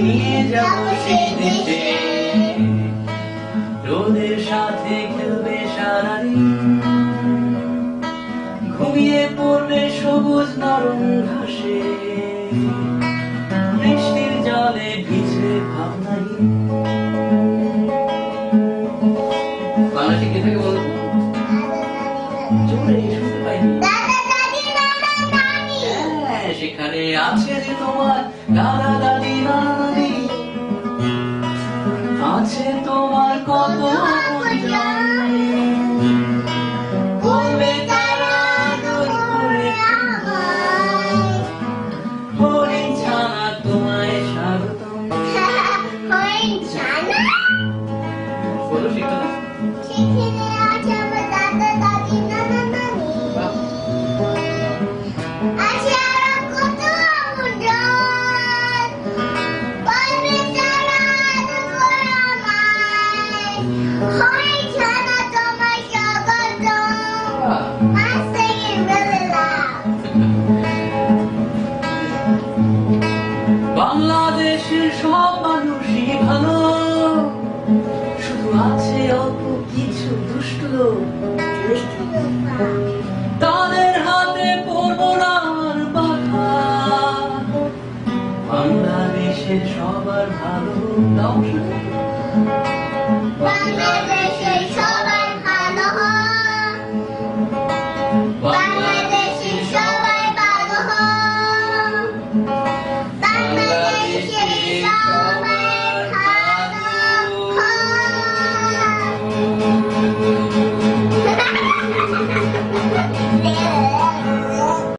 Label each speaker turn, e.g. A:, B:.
A: নিয়ে যাব সেই দেশে, রোদের সাথে খেলবে সারাদিন, ঘুমিয়ে পড়বে সবুজ নরম ঘাসে, বৃষ্টির জলে ভিজবে ভাবনাহীন। বাংলা শিখে থেকে বলো জোরে শুনতে পাইনি। সেখানে আছে যে তোমার দাদা দাদি নানা নানি, আছে তোমার কত আপনজন, বলবে তারা আদর করে আমায়, হরিণ ছানা তোমায় স্বাগতম।
B: হরিণ ছানা?
A: বলো শিখতে না?
B: সেখানে আছে আমার দাদা দাদি নানা নানি, আছে আরো কত আপনজন, বলবে তারা আদর করে আমায়, হরিণ ছানা তোমায় স্বাগতম। I'm singing really loud.
A: বাংলাদেশের সব মানুষই ভালো, শুধু আছে অল্প কিছু দুষ্ট লোক, তাদের হাতে পড়বো না আর বাধা। বাংলাদেশের সবার ভালো, তাও শুধু
B: বাংলাদেশ